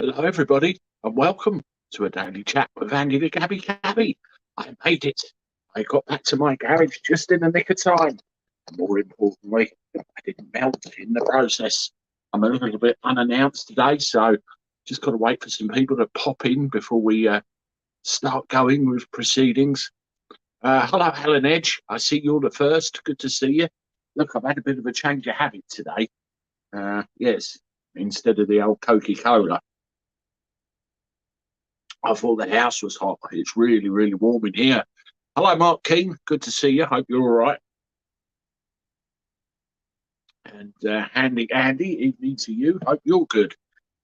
Hello, everybody, and welcome to a daily chat with Andy the Gabby Cabby. I made it. I got back to my garage just in the nick of time. And more importantly, I didn't melt in the process. I'm a little bit unannounced today, so just got to wait for some people to pop in before we start going with proceedings. Hello, Helen Edge. I see you're the first. Good to see you. Look, I've had a bit of a change of habit today. Yes, instead of the old Coca-Cola, I thought the house was hot. It's really, really warm in here. Hello, Mark Keane. Good to see you. Hope you're all right. And Andy, evening to you. Hope you're good.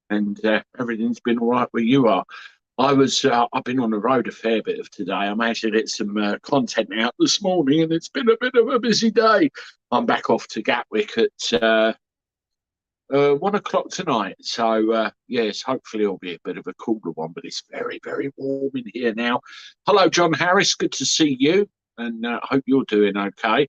And everything's been all right where you are. I've been on the road a fair bit of today. I managed to get some content out this morning, and it's been a bit of a busy day. I'm back off to Gatwick at 1 o'clock tonight. So, yes, hopefully it'll be a bit of a cooler one, but it's very, very warm in here now. Hello, John Harris. Good to see you, and hope you're doing okay.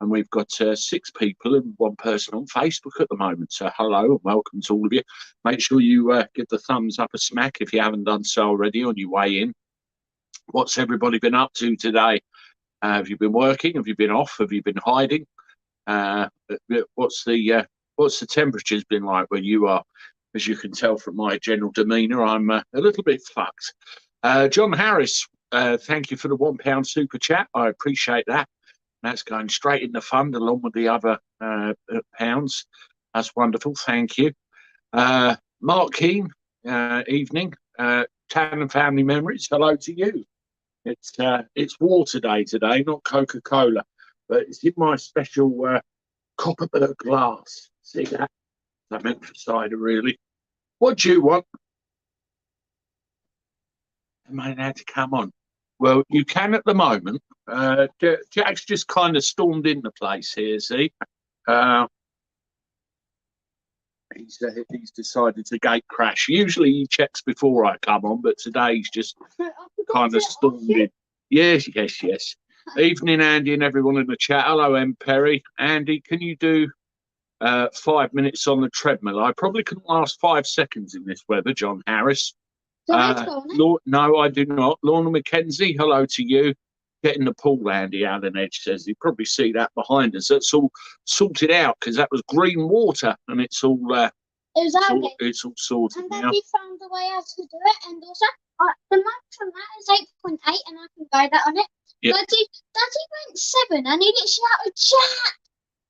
And we've got 6 people and 1 person on Facebook at the moment. So hello and welcome to all of you. Make sure you give the thumbs up a smack if you haven't done so already on your way in. What's everybody been up to today? Have you been working? Have you been off? Have you been hiding? What's the temperature's been like where you are? As you can tell from my general demeanour, I'm a little bit fucked. John Harris, thank you for the £1 super chat. I appreciate that. That's going straight in the fund along with the other pounds. That's wonderful. Thank you. Mark Keane, evening. Town and family memories. Hello to you. It's water day today, not Coca-Cola, but it's in my special Copperberg glass. See that? I meant for cider, really. What do you want? I might have to come on. Well, you can at the moment. Jack's just kind of stormed in the place here, see? He's decided to gate crash. Usually he checks before I come on, but today he's just kind of stormed in. Yes. Evening, Andy, and everyone in the chat. Hello, M. Perry. Andy, can you do 5 minutes on the treadmill? I probably couldn't last 5 seconds in this weather, John Harris. No, I do not. Lorna McKenzie, hello to you. Get in the pool, Andy, Alan Edge says. You probably see that behind us. That's all sorted out because that was green water, and it's all it's all sorted and now. And Daddy found a way how to do it, and also the max on that is 8.8, and I can go that on it. Yep. Daddy went 7, and he literally out of Jack.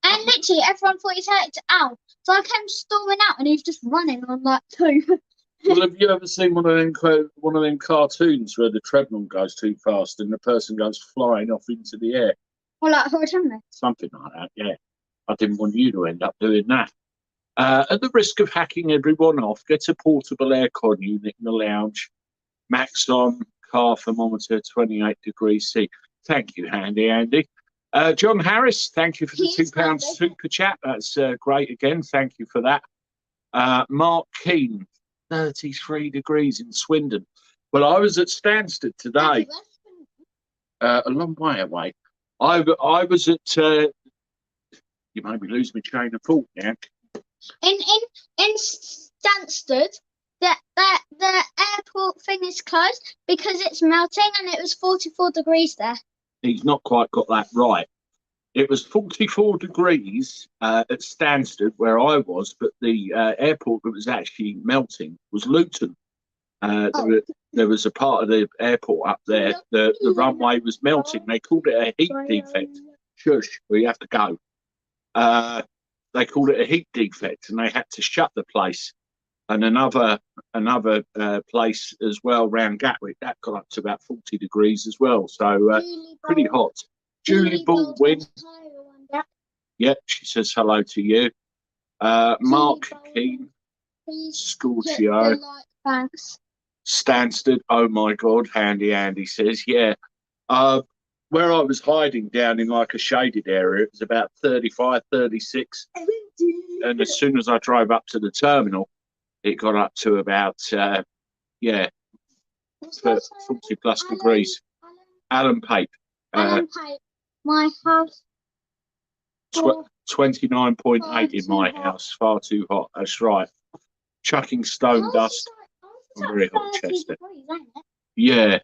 And literally, everyone thought he had it out. So I came storming out, and he was just running on like 2. Well, have you ever seen one of them cartoons where the treadmill goes too fast and the person goes flying off into the air? Well, like Horizon. Something like that, yeah. I didn't want you to end up doing that. At the risk of hacking everyone off, get a portable aircon unit in the lounge. Max on, car thermometer 28 degrees C. Thank you, Andy. John Harris, thank you for the £2 super chat. That's great again. Thank you for that. Mark Keane, 33 degrees in Swindon. Well, I was at Stansted today, a long way away. I was at. You made me lose my train of thought now. In Stansted, the airport thing is closed because it's melting, and it was 44 degrees there. He's not quite got that right. It was 44 degrees at Stansted, where I was, but the airport that was actually melting was Luton. There was a part of the airport up there, the runway was melting. They called it a heat defect. Shush, we have to go. They called it a heat defect, and they had to shut the place. And another place as well around Gatwick, that got up to about 40 degrees as well. So pretty hot. Julie Baldwin. Yep, she says hello to you. Mark Keane. Scorchio. Thanks. Stansted. Oh my God, Andy says, yeah. Where I was hiding down in like a shaded area, it was about 35, 36. And as soon as I drove up to the terminal, it got up to about, 40 plus degrees. Alan Pape. My house. 29.8 in my house. Far too hot. That's right. Chucking stone dust. I'm very hot, 30 Chester. degrees, ain't it?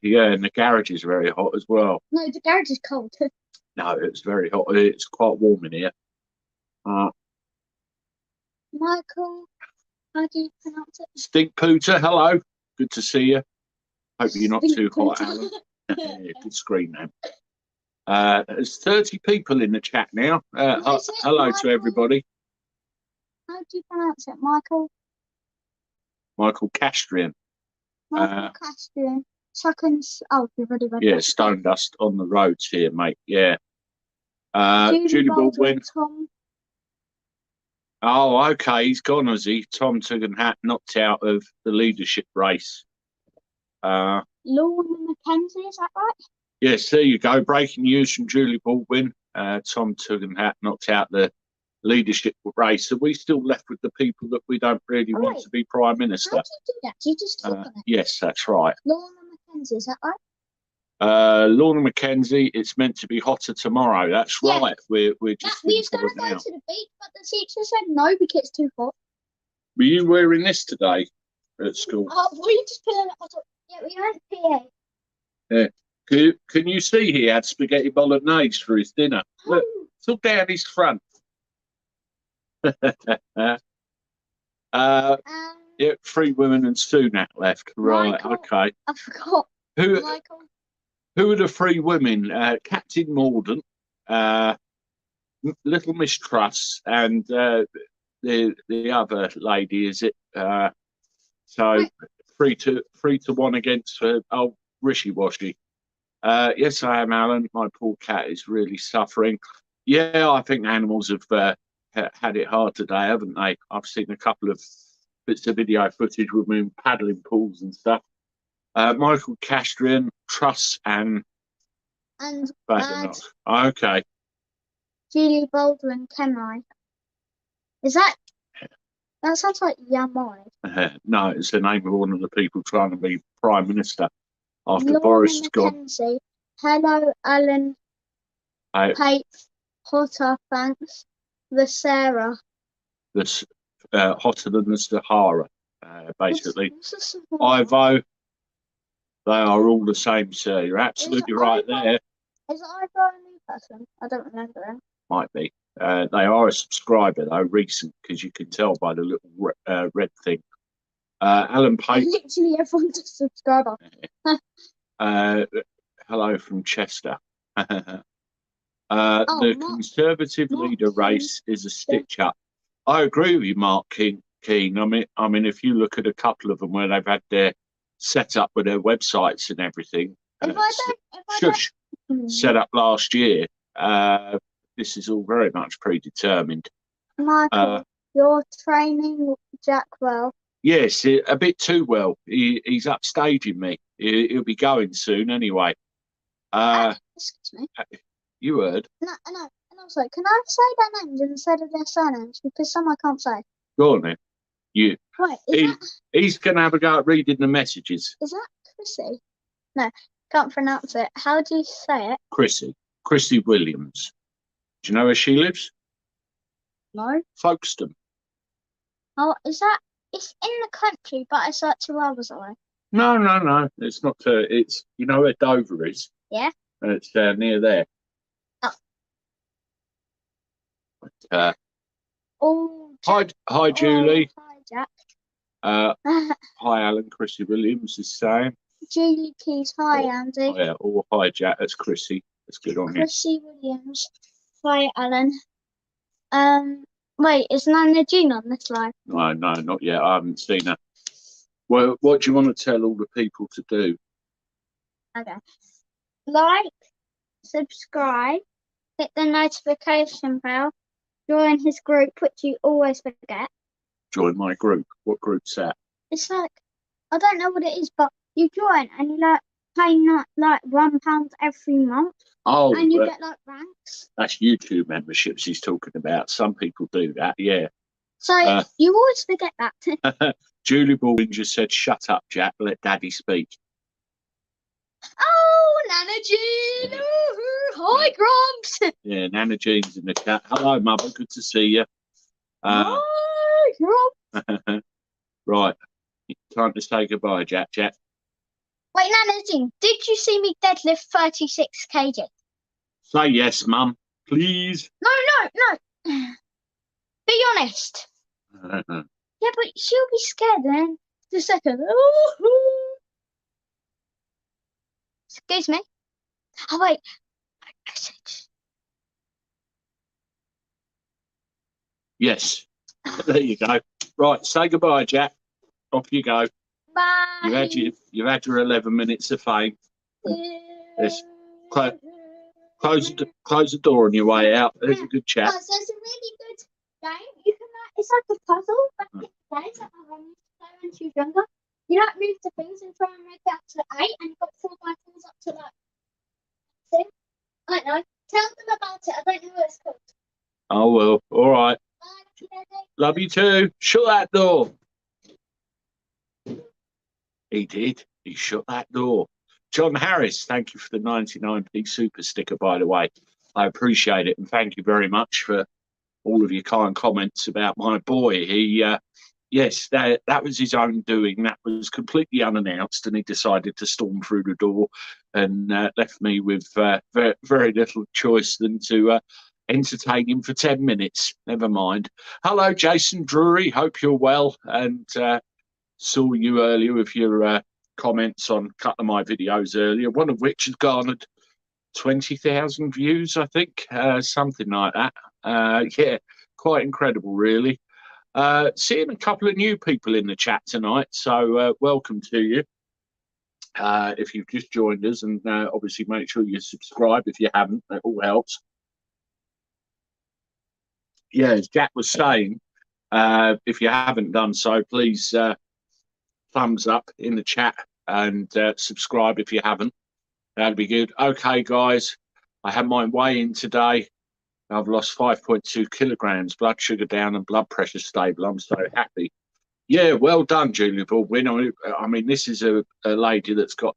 Yeah, and the garage is very hot as well. No, the garage is cold. No, it's very hot. It's quite warm in here. Michael, how do you pronounce it? Stink Pooter, hello. Good to see you. Hope you're not too hot, Pooter. Alan. Yeah, good screen name. There's 30 people in the chat now. Hello Michael? to everybody. How do you pronounce it, Michael? Michael Castrian. Michael Castrian. Seconds. Oh, you've already read Yeah, that. stone dust on the roads here, mate. Yeah. Julie Baldwin. Tom. Oh, okay. He's gone, has he? Tom Tugendhat knocked out of the leadership race. Lorna Mackenzie, is that right? Yes, there you go. Breaking news from Julie Baldwin. Tom Tugendhat knocked out the leadership race. So we still left with the people that we don't really want to be Prime Minister. How do you do that? Do you just click on it? Yes, that's right. Lorna Mackenzie, is that right? Lorna Mackenzie, it's meant to be hotter tomorrow. That's right. We're just. We was going to go to the beach, but the teacher said no because it's too hot. Were you wearing this today at school? Oh, we just put it on. Yeah, we went PA. Yeah. Can you see he had spaghetti bolognese for his dinner? Look, look down his front. Yeah, 3 women and Sunak left. Right, Michael, okay. I forgot. Michael. Who are the 3 women? Captain Mordaunt, Little Mistrust, and the other lady, is it? So 3 to 1 against old Rishi Washy. Yes, I am, Alan. My poor cat is really suffering. Yeah, I think animals have had it hard today, haven't they? I've seen a couple of bits of video footage with me paddling pools and stuff. Michael Castrian, Truss, and okay. Julie Baldwin Kenai. Is that sounds like Yamai. No, it's the name of one of the people trying to be Prime Minister after Lorna Boris has gone. Mackenzie. Hello, Alan. Kate, Potter, thanks. The Sarah. This hotter than the Sahara, basically. What's Ivo, they are all the same, sir. You're absolutely right there. Is Ivo a new person? I don't remember him. Might be. They are a subscriber, though, recent, because you can tell by the little red thing. Alan Pate. Literally everyone's a subscriber. Hello from Chester. The Conservative leader race is a stitch up. I agree with you, Mark Keane. I mean, if you look at a couple of them where they've had their set up with their websites and everything, set up last year, this is all very much predetermined. Michael, you're training Jack well. Yes, a bit too well. He's upstaging me. He'll be going soon anyway. Excuse me. You heard? No. And also, can I say their names instead of their surnames? Because some I can't say. Go on then. Wait, he's going to have a go at reading the messages. Is that Chrissy? No, can't pronounce it. How do you say it? Chrissy Williams. Do you know where she lives? No. Folkestone. Oh, is that? It's in the country, but it's like 2 hours away. No. It's not. It's you know where Dover is. Yeah. It's near there. Oh. Hi, Julie. Hi, Jack. Hi, Alan. Chrissy Williams is saying. Julie Keys. Hi, Andy. Oh, yeah. Oh, hi, Jack. That's Chrissy. That's good on you. Chrissy Williams. Hi, Alan. Wait, is Nana Jean on this live? No, not yet. I haven't seen her. Well, what do you want to tell all the people to do? Okay. Like, subscribe, hit the notification bell, join his group, which you always forget. Join my group. What group's that? It's like, I don't know what it is, but you join and you pay like £1 every month. Oh, and you get like ranks. That's YouTube memberships he's talking about. Some people do that, yeah. So you always forget that. Julie Baldwin just said, "Shut up, Jack. Let Daddy speak." Oh, Nana Jean! Hi, Grumps! Yeah, Nana Jean's in the chat. Hello, Mother. Good to see you. Hi, Grumps! Right. time to say goodbye, Jack. Jack. Wait, Nanazine, did you see me deadlift 36 kg? Say yes, Mum, please. No. Be honest. Yeah, but she'll be scared then. The second. Excuse me. Oh, wait. Message. Yes. There you go. Right, say goodbye, Jack. Off you go. Bye. You've had your 11 minutes of fame. Yes. Close the door on your way out. There's a good chat. So it's a really good game. You can it's like a puzzle back in the days that my mum used to play when she was younger. You move the things and try and make it up to 8, and you've got 4x4s up to like 6. I don't know. Tell them about it. I don't know what it's called. Oh well. All right. Bye, love you too. Shut that door. He did. He shut that door. John Harris, thank you for the 99p super sticker, by the way. I appreciate it, and thank you very much for all of your kind comments about my boy. He, yes, that was his own doing. That was completely unannounced, and he decided to storm through the door and left me with very, very little choice than to entertain him for 10 minutes. Never mind. Hello, Jason Drury. Hope you're well, and saw you earlier with your comments on a couple of my videos earlier, one of which has garnered 20,000 views, I think, something like that. Yeah, quite incredible, really. Seeing a couple of new people in the chat tonight, so welcome to you. If you've just joined us, and obviously make sure you subscribe if you haven't, that all helps. Yeah, as Jack was saying, if you haven't done so, please thumbs up in the chat and subscribe if you haven't. That'd be good. Okay, guys, I had my weigh-in today. I've lost 5.2 kilograms, blood sugar down and blood pressure stable. I'm so happy. Yeah, well done, Julia Baldwin. I mean, this is a lady that's got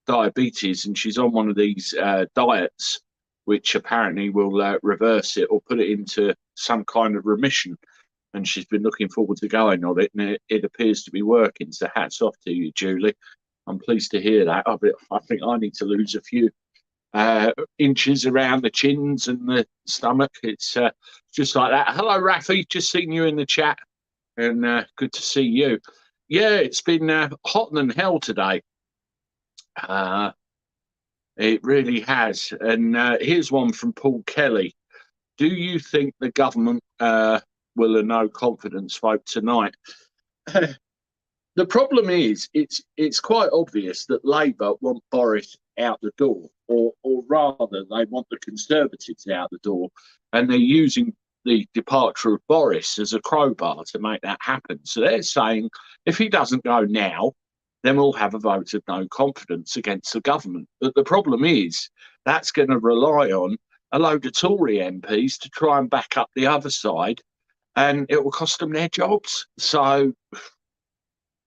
diabetes, and she's on one of these diets which apparently will reverse it or put it into some kind of remission. And she's been looking forward to going on it, and it appears to be working. So hats off to you, Julie. I'm pleased to hear that. I think I need to lose a few inches around the chins and the stomach. It's just like that. Hello, Rafi. Just seen you in the chat, and good to see you. Yeah, it's been hotter than hell today. It really has. And here's one from Paul Kelly. Do you think the government will a no confidence vote tonight? The problem is, it's quite obvious that Labour want Boris out the door, or rather, they want the Conservatives out the door, and they're using the departure of Boris as a crowbar to make that happen. So they're saying if he doesn't go now, then we'll have a vote of no confidence against the government. But the problem is that's going to rely on a load of Tory MPs to try and back up the other side, and it will cost them their jobs. So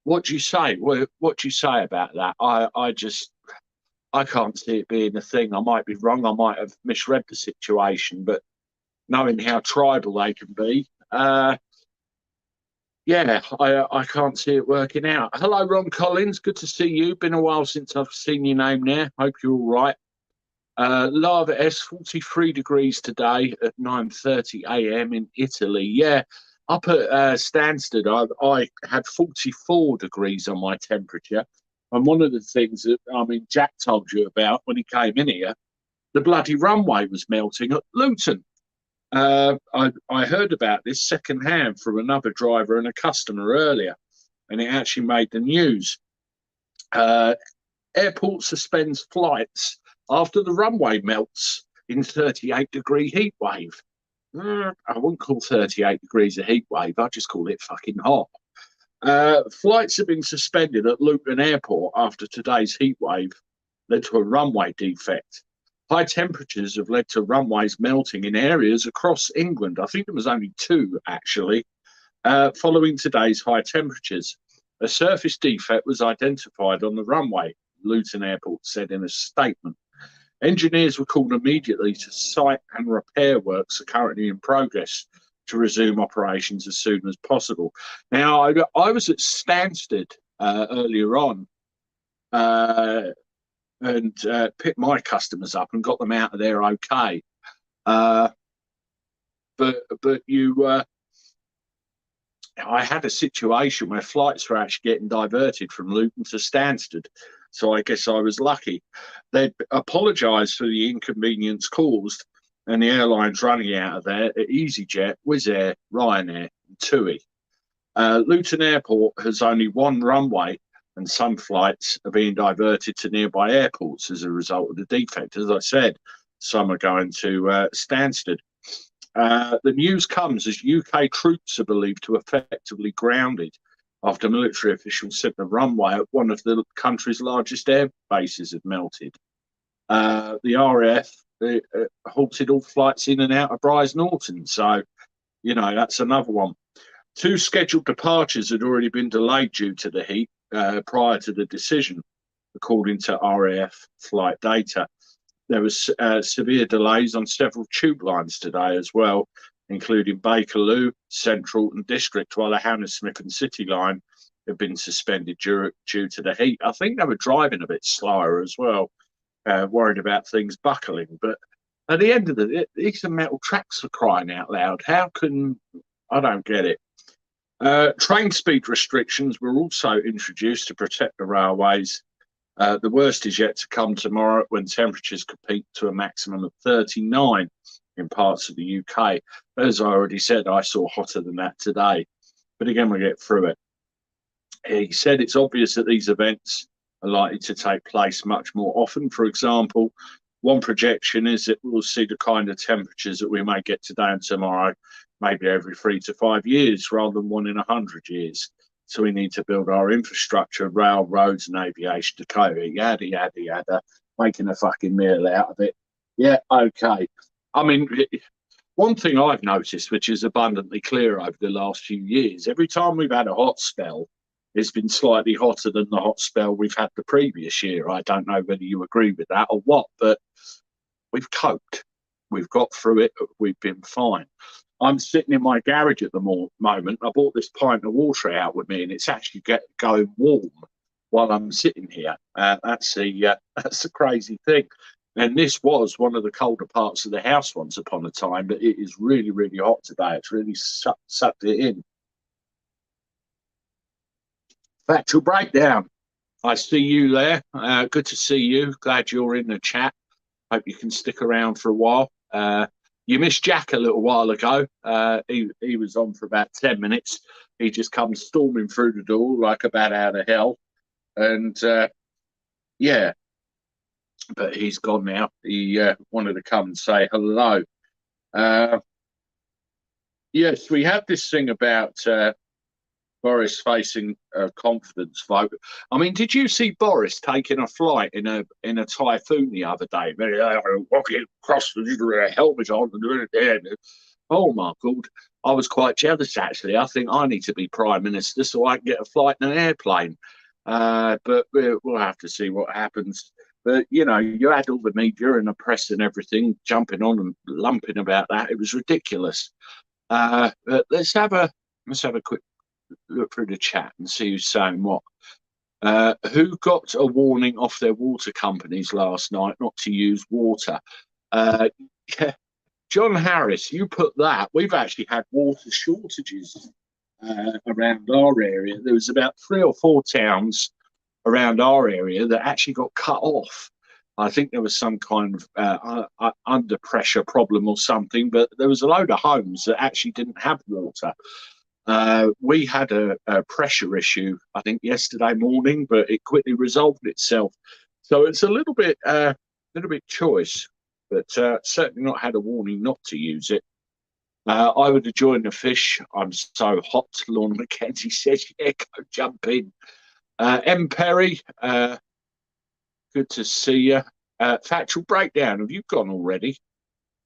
what do you say? What do you say about that? I can't see it being a thing. I might be wrong. I might have misread the situation, but knowing how tribal they can be, yeah, I can't see it working out. Hello, Ron Collins. Good to see you. Been a while since I've seen your name there. Hope you're all right. Lava S, 43 degrees today at 9:30 a.m. in Italy. Yeah, up at Stansted, I had 44 degrees on my temperature. And one of the things that, I mean, Jack told you about when he came in here, the bloody runway was melting at Luton. I heard about this secondhand from another driver and a customer earlier, and it actually made the news. Airport suspends flights after the runway melts in 38-degree heat wave. I wouldn't call 38 degrees a heat wave. I'd just call it fucking hot. Flights have been suspended at Luton Airport after today's heat wave led to a runway defect. High temperatures have led to runways melting in areas across England. I think there was only 2, actually, following today's high temperatures. A surface defect was identified on the runway, Luton Airport said in a statement. Engineers were called immediately to site, and repair works are currently in progress to resume operations as soon as possible. Now, I was at Stansted earlier on, and picked my customers up and got them out of there okay. But I had a situation where flights were actually getting diverted from Luton to Stansted, so I guess I was lucky. They'd apologised for the inconvenience caused, and the airlines running out of there are EasyJet, Wizz Air, Ryanair, and TUI. Luton Airport has only one runway, and some flights are being diverted to nearby airports as a result of the defect. As I said, some are going to Stansted. The news comes as UK troops are believed to effectively grounded after military officials said the runway at one of the country's largest air bases had melted. The RAF halted all flights in and out of Brize Norton. So, that's another one. 2 scheduled departures had already been delayed due to the heat prior to the decision, according to RAF flight data. There was severe delays on several tube lines today as well, including Bakerloo, Central and District, while the Hammersmith and City line had been suspended due to the heat. I think they were driving a bit slower as well, worried about things buckling. But at the end of the day, these are metal tracks for crying out loud. I don't get it. Train speed restrictions were also introduced to protect the railways. The worst is yet to come tomorrow when temperatures could peak to a maximum of 39 in parts of the UK. As I already said, I saw hotter than that today. But again, we'll get through it. He said it's obvious that these events are likely to take place much more often. For example, one projection is that we'll see the kind of temperatures that we may get today and tomorrow, maybe every 3 to 5 years rather than 1 in 100 years. So we need to build our infrastructure, rail, roads and aviation to cope with it. Yada, yada, yada, making a fucking meal out of it. Yeah, okay. I mean, one thing I've noticed, which is abundantly clear over the last few years, every time we've had a hot spell, it's been slightly hotter than the hot spell we've had the previous year. I don't know whether you agree with that or what, but we've coped. We've got through it. We've been fine. I'm sitting in my garage at the moment. I bought this pint of water out with me, and it's actually going warm while I'm sitting here. That's a crazy thing. And this was one of the colder parts of the house once upon a time, but it is really, really hot today. It's really sucked it in. Factual breakdown. I see you there. Good to see you. Glad you're in the chat. Hope you can stick around for a while. You missed Jack a little while ago. He was on for about 10 minutes. He just comes storming through the door like a bat out of hell. And, yeah, but he's gone now. He wanted to come and say hello. Yes, we have this thing about Boris facing a confidence vote. I mean, did you see Boris taking a flight in a typhoon the other day? Walking across the helmet on and doing it. Oh my God, I was quite jealous actually. I think I need to be Prime Minister so I can get a flight in an airplane. But we'll have to see what happens. But you had all the media and the press and everything jumping on and lumping about that. It was ridiculous. But let's have a quick look through the chat and see who's saying what. Who got a warning off their water companies last night not to use water? John Harris, you put that. We've actually had water shortages around our area. There was about 3 or 4 towns around our area that actually got cut off. I think there was some kind of under pressure problem or something, but there was a load of homes that actually didn't have water. We had a pressure issue, I think, yesterday morning, but it quickly resolved itself. So it's a little bit choice, but certainly not had a warning not to use it. I would have joined the fish. I'm so hot, Lorna McKenzie says. Yeah, go jump in. M. Perry, good to see you. Factual breakdown, have you gone already?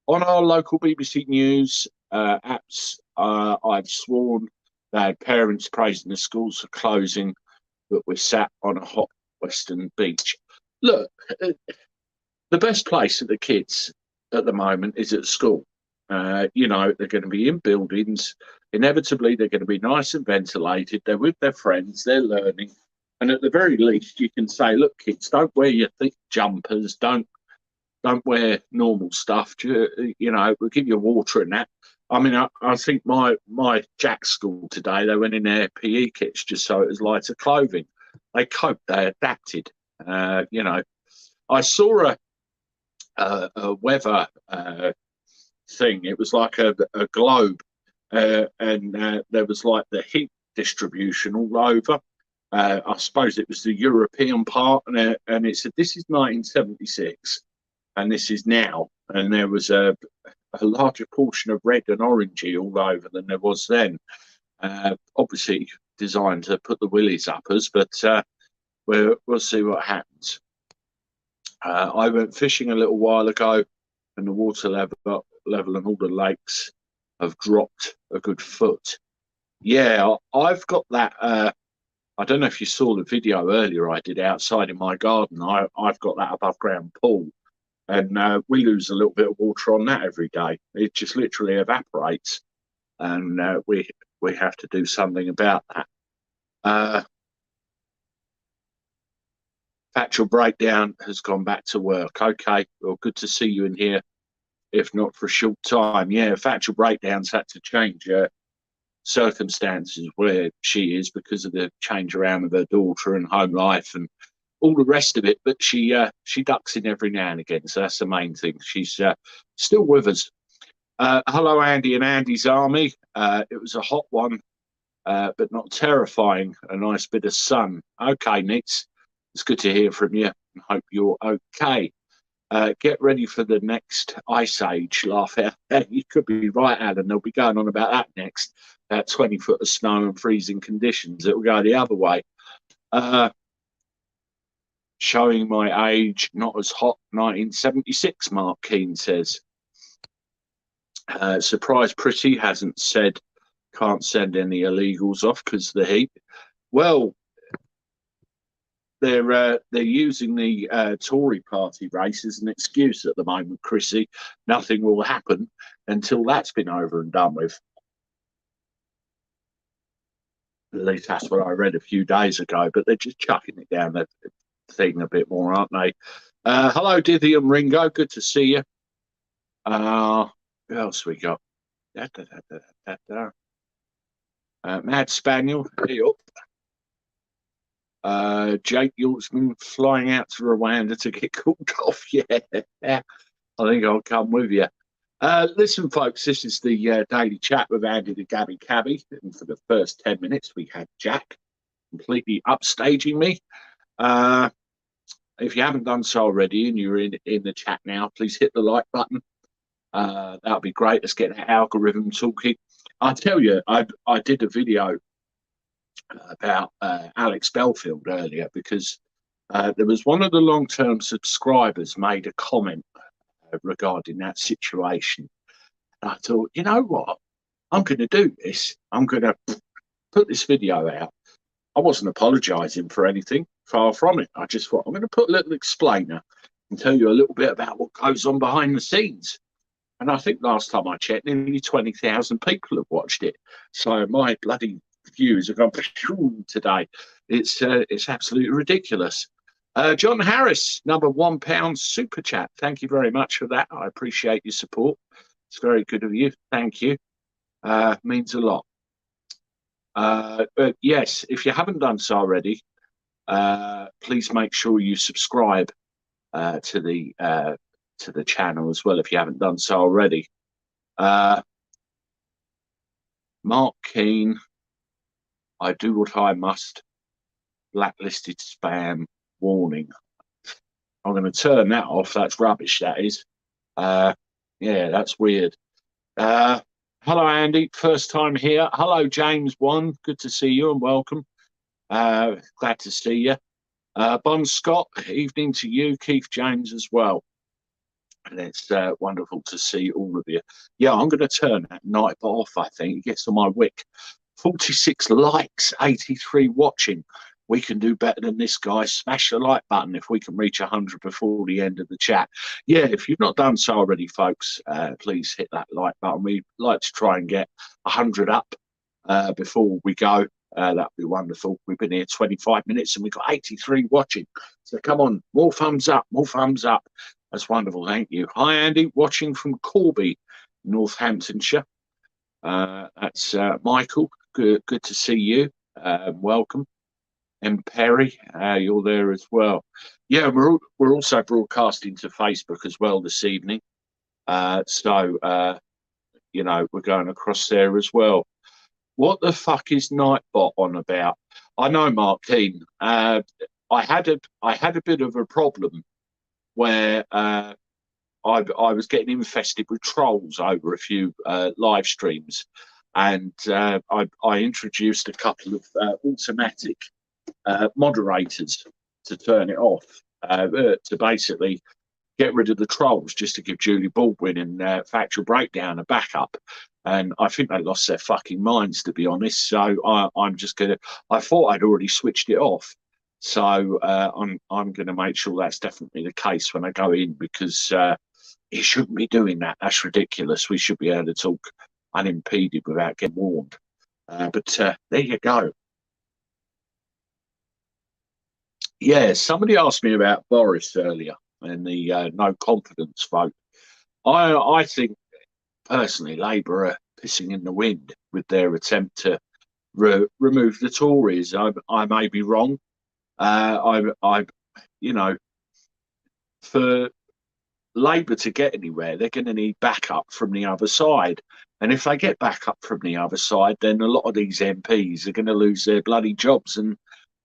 On our local BBC News apps, I've sworn they had parents praising the schools for closing, but we're sat on a hot western beach. Look, the best place for the kids at the moment is at school. They're going to be in buildings. Inevitably, they're going to be nice and ventilated. They're with their friends. They're learning. And at the very least, you can say, look, kids, don't wear your thick jumpers, don't wear normal stuff. You know, we'll give you water and that. I mean, I think my Jack school today, they went in their PE kits just so it was lighter clothing. They coped, they adapted. You know, I saw a weather thing. It was like a globe, and there was like the heat distribution all over. I suppose it was the European part, and it said this is 1976, and this is now, and there was a larger portion of red and orangey all over than there was then. Obviously designed to put the willies up us, but we'll see what happens. I went fishing a little while ago, and the water level and all the lakes have dropped a good foot. Yeah, I've got that. I don't know if you saw the video earlier I did outside in my garden. I've got that above ground pool, and we lose a little bit of water on that every day. It just literally evaporates, and we have to do something about that. Factual Breakdown has gone back to work. Okay, well, good to see you in here, if not for a short time. Yeah, Factual Breakdown's had to change circumstances where she is because of the change around with her daughter and home life and all the rest of it. But she ducks in every now and again, so that's the main thing. She's still with us. Hello, Andy and Andy's Army. It was a hot one, but not terrifying. A nice bit of sun. Okay, Nitz. It's good to hear from you. I hope you're okay. Get ready for the next ice age. Laugh out. You could be right, Alan. They'll be going on about that next. About 20 foot of snow and freezing conditions. It will go the other way. Showing my age, not as hot. 1976, Mark Keane says. Surprise Pretty hasn't said can't send any illegals off because of the heat. Well, they're using the Tory party race as an excuse at the moment, Chrissy. Nothing will happen until that's been over and done with. At least that's what I read a few days ago, but they're just chucking it down the thing a bit more, aren't they? Hello, Dithy and Ringo. Good to see you. Who else we got? Mad Spaniel. Hey up. Jake Yorksman flying out to Rwanda to get cooled off. Yeah, I think I'll come with you. Listen, folks, this is the Daily Chat with Andy the Gabby Cabby. And for the first 10 minutes, we had Jack completely upstaging me. If you haven't done so already and you're in the chat now, please hit the like button. That'll be great. Let's get that algorithm talking. I tell you, I did a video about Alex Belfield earlier because there was one of the long-term subscribers made a comment regarding that situation. And I thought, you know what? I'm going to do this. I'm going to put this video out. I wasn't apologising for anything, far from it. I just thought I'm going to put a little explainer and tell you a little bit about what goes on behind the scenes. And I think last time I checked, nearly 20,000 people have watched it. So my bloody views have gone today. It's absolutely ridiculous. John Harris, number £1 super chat. Thank you very much for that. I appreciate your support. It's very good of you. Thank you. Means a lot. But yes, if you haven't done so already, please make sure you subscribe to the channel as well if you haven't done so already. Mark Keane, I do what I must. Blacklisted spam warning. I'm going to turn that off. That's rubbish, that is. Yeah, that's weird. Hello, Andy. First time here. Hello, James One. Good to see you and welcome. Glad to see you. Bon Scott, evening to you. Keith James as well. And it's wonderful to see all of you. Yeah, I'm going to turn that night off, I think. It gets on my wick. 46 likes, 83 watching. We can do better than this, guys. Smash the like button if we can reach 100 before the end of the chat. Yeah, if you've not done so already, folks, please hit that like button. We'd like to try and get 100 up before we go. That'd be wonderful. We've been here 25 minutes and we've got 83 watching. So come on, more thumbs up, more thumbs up. That's wonderful. Thank you. Hi, Andy, watching from Corby, Northamptonshire. That's Michael. Good to see you. Welcome. And Perry, you're there as well. Yeah, we're also broadcasting to Facebook as well this evening. So you know, we're going across there as well. What the fuck is Nightbot on about? I know, Mark Keane. I had a bit of a problem where I was getting infested with trolls over a few live streams, and I introduced a couple of automatic moderators to turn it off, to basically get rid of the trolls, just to give Julie Baldwin and Factual Breakdown a backup. And I think they lost their fucking minds, to be honest. So I'm just gonna. I thought I'd already switched it off, so I'm gonna make sure that's definitely the case when I go in, because it shouldn't be doing that. That's ridiculous. We should be able to talk unimpeded without getting warned. But there you go. Yeah, somebody asked me about Boris earlier and the no confidence vote. I think personally Labour are pissing in the wind with their attempt to remove the Tories. I may be wrong. You know, for Labour to get anywhere, they're going to need backup from the other side. And if they get backup from the other side, then a lot of these MPs are going to lose their bloody jobs and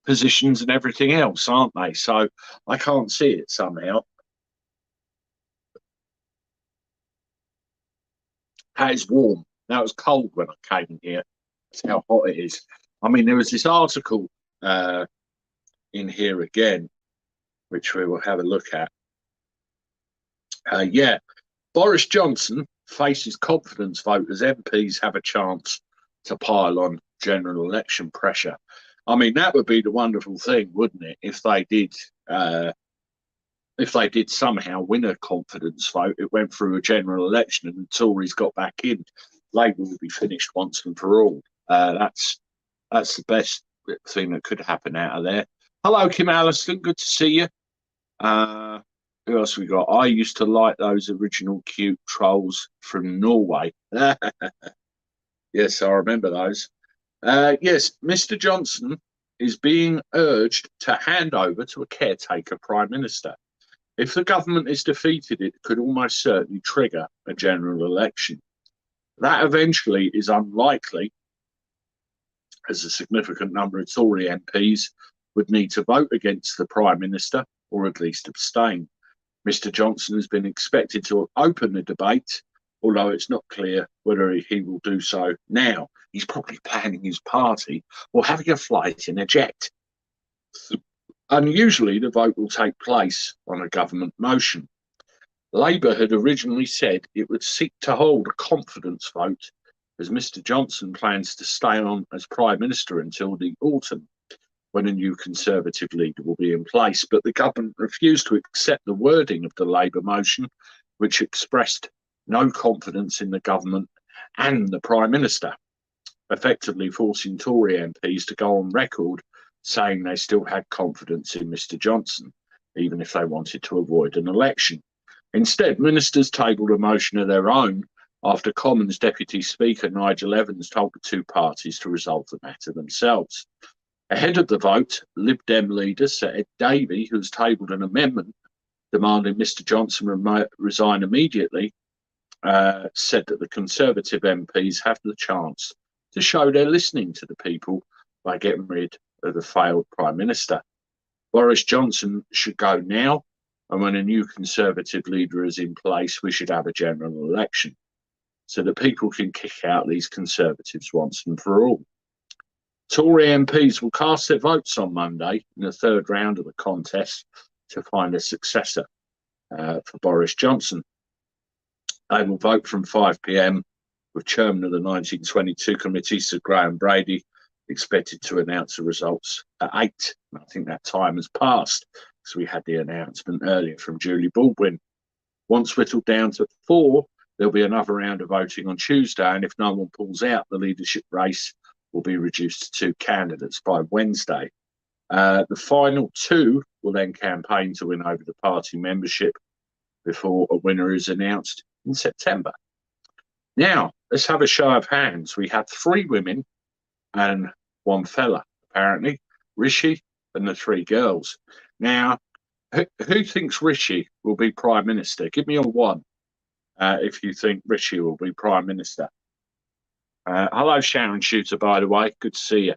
positions and everything else, aren't they? So I can't see it somehow. It's warm. Now it's cold when I came in here. That's how hot it is. I mean, there was this article in here again, which we will have a look at. Yeah, Boris Johnson faces confidence vote as MPs have a chance to pile on general election pressure. I mean, that would be the wonderful thing, wouldn't it, if they did somehow win a confidence vote, it went through a general election and the Tories got back in, Labour would be finished once and for all. That's the best thing that could happen out of there. Hello, Kim Alliston. Good to see you. Who else we got? I used to like those original cute trolls from Norway. Yes, I remember those. Yes, Mr. Johnson is being urged to hand over to a caretaker prime minister. If the government is defeated, it could almost certainly trigger a general election. That eventually is unlikely, as a significant number of Tory MPs would need to vote against the prime minister, or at least abstain. Mr. Johnson has been expected to open the debate, although it's not clear whether he will do so now. He's probably planning his party or having a flight in a jet. Unusually, the vote will take place on a government motion. Labour had originally said it would seek to hold a confidence vote, as Mr. Johnson plans to stay on as Prime Minister until the autumn, when a new Conservative leader will be in place. But the government refused to accept the wording of the Labour motion, which expressed no confidence in the government and the Prime Minister, effectively forcing Tory MPs to go on record saying they still had confidence in Mr. Johnson, even if they wanted to avoid an election. Instead, ministers tabled a motion of their own after Commons Deputy Speaker Nigel Evans told the two parties to resolve the matter themselves. Ahead of the vote, Lib Dem leader Sir Ed Davey, who's tabled an amendment demanding Mr. Johnson resign immediately, said that the Conservative MPs have the chance to show they're listening to the people by getting rid of the failed Prime Minister. Boris Johnson should go now, and when a new Conservative leader is in place, we should have a general election so that people can kick out these Conservatives once and for all. Tory MPs will cast their votes on Monday in the third round of the contest to find a successor for Boris Johnson. They will vote from 5 p.m, with Chairman of the 1922 committee, Sir Graham Brady, expected to announce the results at 8. I think that time has passed, because we had the announcement earlier from Julie Baldwin. Once whittled down to 4, there'll be another round of voting on Tuesday, and if no one pulls out, the leadership race will be reduced to 2 candidates by Wednesday. The final 2 will then campaign to win over the party membership before a winner is announced in September. Now, let's have a show of hands. We had 3 women and 1 fella, apparently, Rishi and the 3 girls. Now, who thinks Rishi will be Prime Minister? Give me a 1 if you think Rishi will be Prime Minister. Hello, Sharon Shooter, by the way. Good to see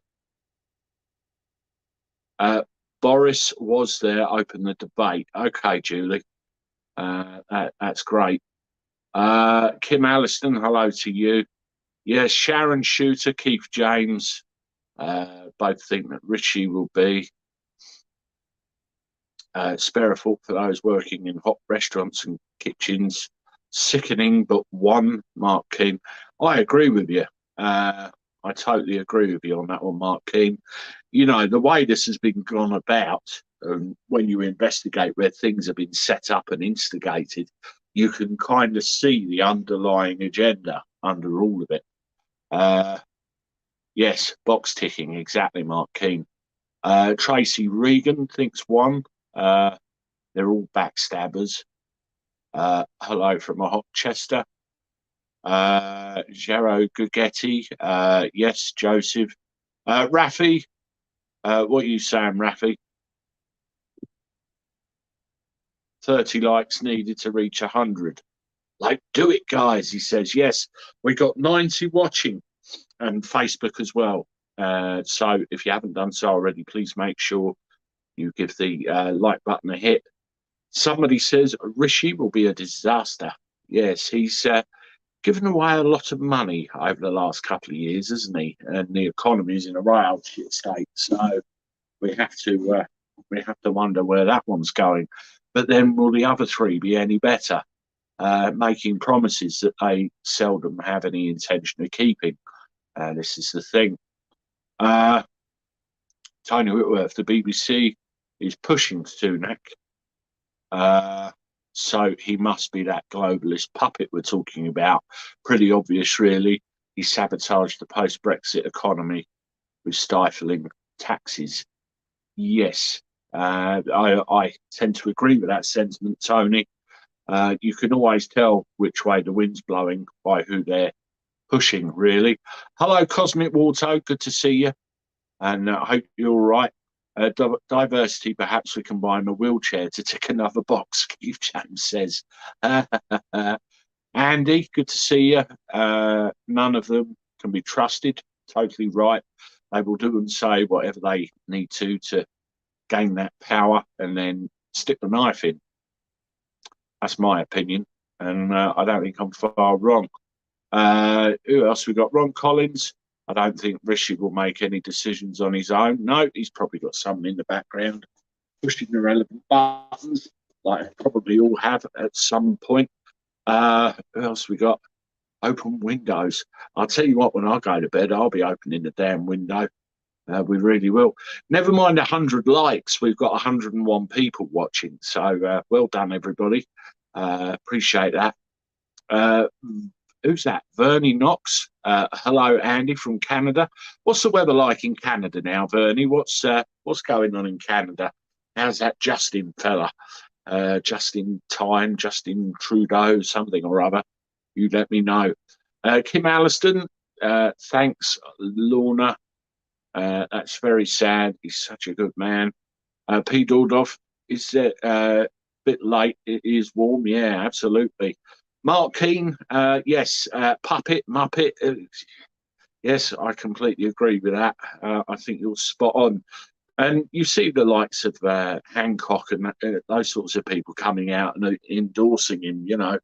you. Boris was there, opened the debate. Okay, Julie. That's great. Kim Alliston, hello to you. Yes, Sharon Shooter, Keith James, both think that Rishi will be. Spare a fork for those working in hot restaurants and kitchens. Sickening, but 1, Mark Keane. I agree with you. I totally agree with you on that one, Mark Keane. You know, the way this has been gone about, when you investigate where things have been set up and instigated, you can kind of see the underlying agenda under all of it. Yes, box ticking, exactly, Mark Keane. Tracy Regan thinks 1. They're all backstabbers. Hello from a hot Chester. Jero Gugetti. Yes, Joseph. Rafi. What are you saying, Rafi? 30 likes needed to reach 100. Like, do it, guys, he says. Yes, we got 90 watching and Facebook as well. So if you haven't done so already, please make sure you give the like button a hit. Somebody says Rishi will be a disaster. Yes, he's given away a lot of money over the last couple of years, hasn't he? And the economy's in a right old shit state. So we have to wonder where that one's going. But then will the other 3 be any better? Making promises that they seldom have any intention of keeping. This is the thing. Tony Whitworth, the BBC is pushing Sunak. So he must be that globalist puppet we're talking about. Pretty obvious, really. He sabotaged the post-Brexit economy with stifling taxes. Yes, I tend to agree with that sentiment, Tony. You can always tell which way the wind's blowing by who they're pushing, really. Hello, Cosmic Walto. Good to see you. And I hope you're all right. Diversity, perhaps we can buy him a wheelchair to tick another box, Keith James says. Andy, good to see you. None of them can be trusted. Totally right. They will do and say whatever they need to gain that power and then stick the knife in. That's my opinion. And I don't think I'm far wrong. Who else we got? Ron Collins. I don't think Rishi will make any decisions on his own. No, he's probably got someone in the background pushing the relevant buttons, like probably all have at some point. Who else we got? Open windows. I'll tell you what, when I go to bed, I'll be opening the damn window. We really will. Never mind 100 likes. We've got 101 people watching. So well done, everybody. Appreciate that. Who's that? Vernie Knox. Hello, Andy from Canada. What's the weather like in Canada now, Vernie? What's going on in Canada? How's that Justin fella? Justin Trudeau, something or other. You let me know. Kim Alliston. Thanks, Lorna. That's very sad. He's such a good man. P. Dordoff. Is it a bit late? It is warm. Yeah, absolutely. Mark Keane, yes, puppet, muppet. Yes, I completely agree with that. I think you're spot on. And you see the likes of Hancock and those sorts of people coming out and endorsing him. You know,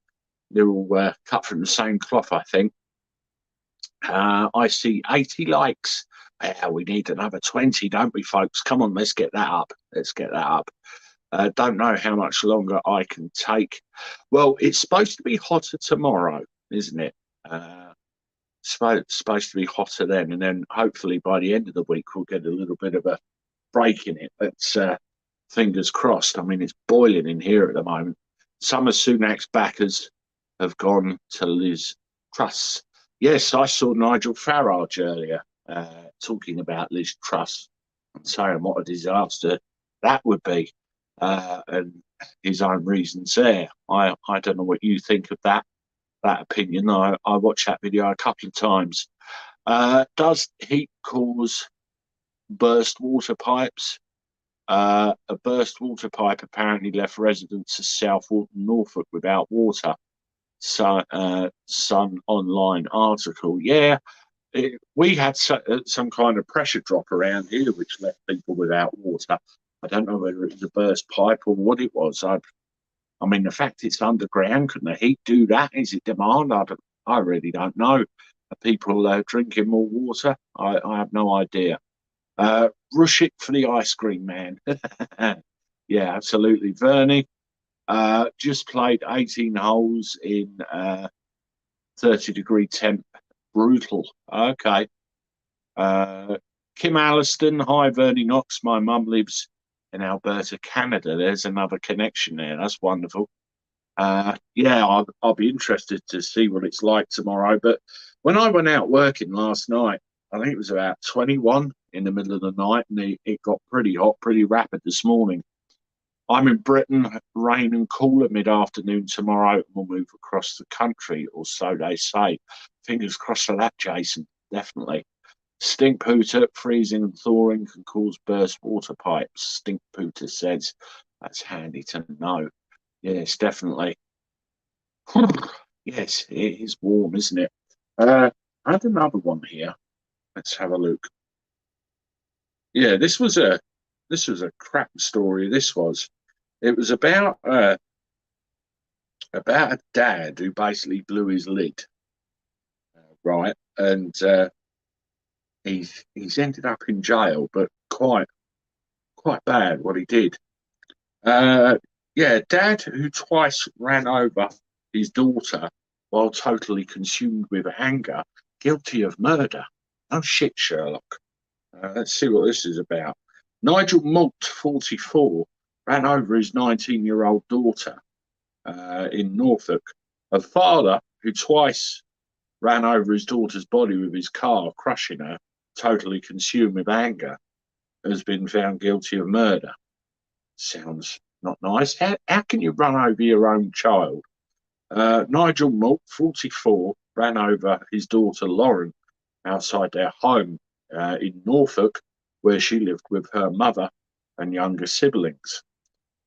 they're all cut from the same cloth, I think. I see 80 likes. Yeah, we need another 20, don't we, folks? Come on, let's get that up. Let's get that up. Don't know how much longer I can take. Well, it's supposed to be hotter tomorrow, isn't it? Supposed to be hotter then, and then hopefully by the end of the week we'll get a little bit of a break in it. But fingers crossed. I mean, it's boiling in here at the moment. Some of Sunak's backers have gone to Liz Truss. Yes, I saw Nigel Farage earlier. talking about Liz Truss and saying what a disaster that would be, and his own reasons there. I don't know what you think of that opinion. I watched that video a couple of times. Does heat cause burst water pipes? A burst water pipe apparently left residents of Southwold and Norfolk without water. So, Sun Online article. Yeah, we had some kind of pressure drop around here, which left people without water. I don't know whether it was a burst pipe or what it was. I mean, the fact it's underground, can the heat do that? Is it demand? I really don't know. Are people drinking more water? I have no idea. Rush it for the ice cream man. Yeah, absolutely. Vernie just played 18 holes in 30-degree temp. Brutal. Okay. Kim Alliston. Hi, Vernie Knox. My mum lives in Alberta, Canada. There's another connection there. That's wonderful. Yeah, I'll be interested to see what it's like tomorrow. But when I went out working last night, I think it was about 21 in the middle of the night, and it got pretty hot, pretty rapid this morning. I'm in Britain, rain and cooler mid-afternoon tomorrow, and we'll move across the country, or so they say. Fingers crossed for that, Jason, definitely. Stink pooter, freezing and thawing can cause burst water pipes. Stink pooter says, that's handy to know. Yes, definitely. Yes, it is warm, isn't it? I had another one here. Let's have a look. Yeah, this was a crap story. It was about a dad who basically blew his lid, right? And he's ended up in jail, but quite bad what he did. Yeah, dad who twice ran over his daughter while totally consumed with anger, guilty of murder. Oh shit, Sherlock. Let's see what this is about. Nigel Malt, 44, ran over his 19-year-old daughter in Norfolk. A father who twice ran over his daughter's body with his car, crushing her, totally consumed with anger, has been found guilty of murder. Sounds not nice. How can you run over your own child? Nigel Malt, 44, ran over his daughter Lauren outside their home in Norfolk, where she lived with her mother and younger siblings.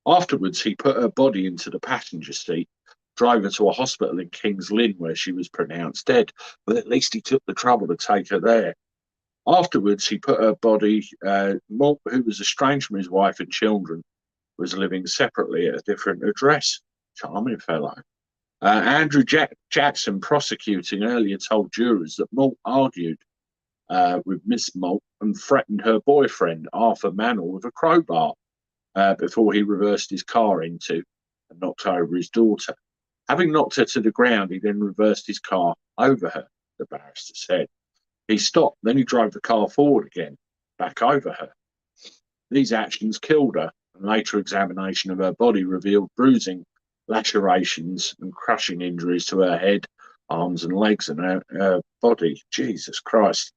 Afterwards, he put her body into the passenger seat, drove her to a hospital in Kings Lynn, where she was pronounced dead, but at least he took the trouble to take her there. Afterwards, he put her body, Malt, who was estranged from his wife and children, was living separately at a different address. Charming fellow. Andrew Jackson, prosecuting, earlier told jurors that Malt argued with Miss Malt and threatened her boyfriend, Arthur Manor, with a crowbar before he reversed his car into and knocked over his daughter. Having knocked her to the ground, he then reversed his car over her, the barrister said. He stopped, then he drove the car forward again, back over her. These actions killed her, and later examination of her body revealed bruising, lacerations, and crushing injuries to her head, arms, and legs, and her body. Jesus Christ.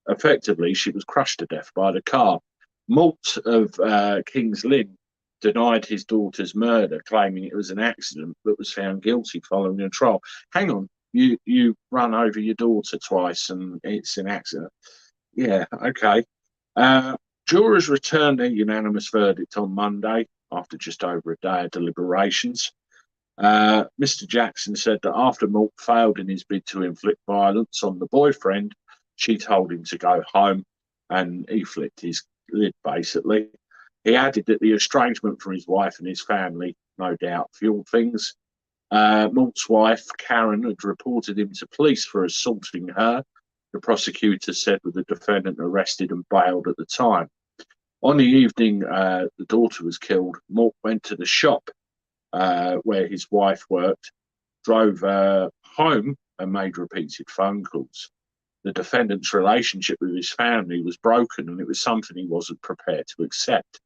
Effectively, she was crushed to death by the car. Malt of Kings Lynn denied his daughter's murder, claiming it was an accident, but was found guilty following a trial. Hang on, you run over your daughter twice and it's an accident. Yeah, okay. Jurors returned a unanimous verdict on Monday after just over a day of deliberations. Mr. Jackson said that after Malt failed in his bid to inflict violence on the boyfriend, she told him to go home, and he flipped his lid, basically. He added that the estrangement from his wife and his family no doubt fueled things. Malt's wife, Karen, had reported him to police for assaulting her. The prosecutor said with the defendant arrested and bailed at the time. On the evening the daughter was killed, Malt went to the shop where his wife worked, drove home and made repeated phone calls. The defendant's relationship with his family was broken, and it was something he wasn't prepared to accept.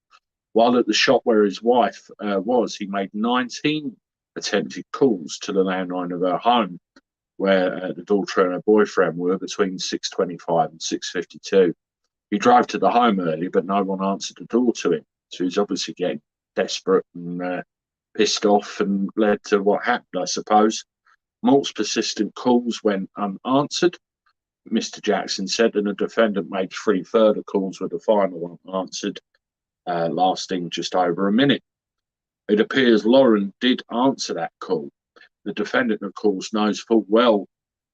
While at the shop where his wife was, he made 19 attempted calls to the landline of her home, where the daughter and her boyfriend were between 6:25 and 6:52. He drove to the home early, but no one answered the door to him. So he's obviously getting desperate and pissed off, and led to what happened, I suppose. Malt's persistent calls went unanswered, Mr. Jackson said, and the defendant made 3 further calls, with the final one answered, lasting just over a minute. It appears Lauren did answer that call. The defendant, of course, knows full well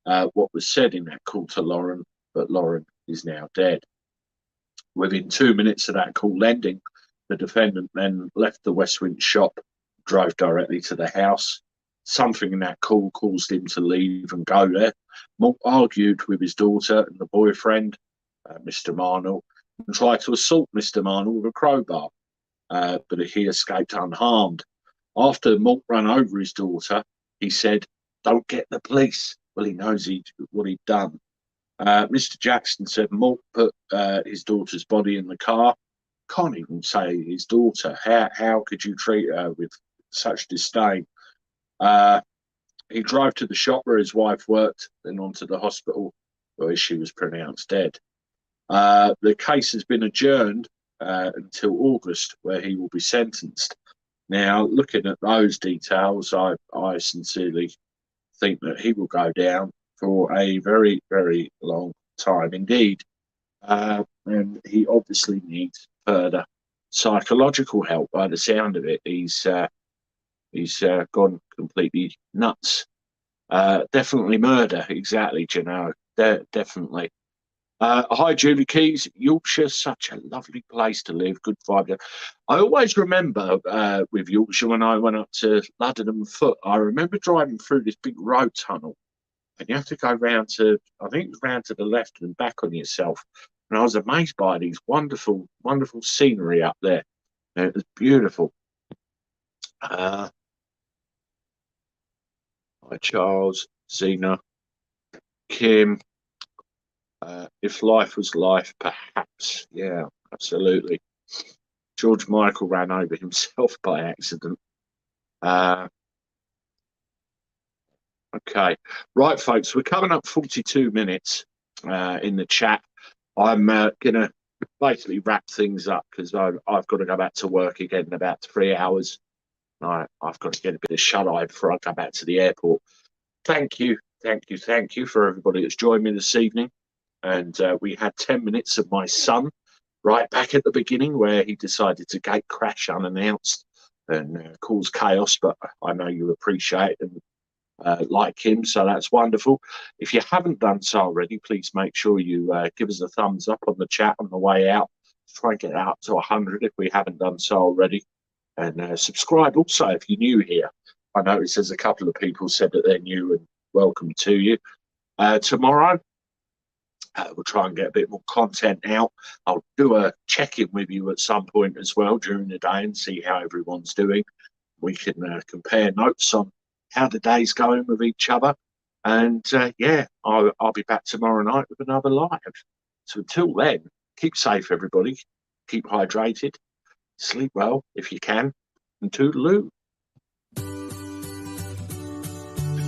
what was said in that call to Lauren, but Lauren is now dead. Within 2 minutes of that call ending, the defendant then left the Westwind shop, drove directly to the house. Something in that call caused him to leave and go there. Malt argued with his daughter and the boyfriend, Mr. Marnell, and tried to assault Mr. Marnell with a crowbar, but he escaped unharmed. After Malt ran over his daughter, he said, "Don't get the police." Well, he knows what he'd done. Mr. Jackson said Malt put his daughter's body in the car. Can't even say his daughter. How could you treat her with such disdain? He drove to the shop where his wife worked, then on to the hospital where she was pronounced dead. The case has been adjourned until August, where he will be sentenced. Now, looking at those details, I sincerely think that he will go down for a very, very long time indeed. And he obviously needs further psychological help. By the sound of it, he's gone completely nuts. Definitely murder, exactly, Janelle. Definitely. Hi, Julie Keys. Yorkshire's such a lovely place to live. Good vibe. I always remember with Yorkshire, when I went up to London on foot, I remember driving through this big road tunnel, and you have to go round to, I think it was round to the left and back on yourself. And I was amazed by these wonderful, wonderful scenery up there. It was beautiful. Hi, Charles, Zena, Kim. If life was life, perhaps. Yeah, absolutely. George Michael ran over himself by accident. Okay. Right, folks, we're coming up 42 minutes in the chat. I'm going to basically wrap things up because I've got to go back to work again in about 3 hours. I've got to get a bit of shut-eye before I go back to the airport. Thank you for everybody that's joined me this evening. And we had 10 minutes of my son right back at the beginning, where he decided to gate crash unannounced and cause chaos. But I know you appreciate and like him, so that's wonderful. If you haven't done so already, please make sure you give us a thumbs up on the chat on the way out. Try and get up to 100 if we haven't done so already. And subscribe also if you're new here. I noticed there's a couple of people said that they're new, and welcome to you. Tomorrow, we'll try and get a bit more content out. I'll do a check-in with you at some point as well during the day and see how everyone's doing. We can compare notes on how the day's going with each other. And yeah, I'll be back tomorrow night with another live. So until then, keep safe, everybody. Keep hydrated. Sleep well if you can. And toodaloo.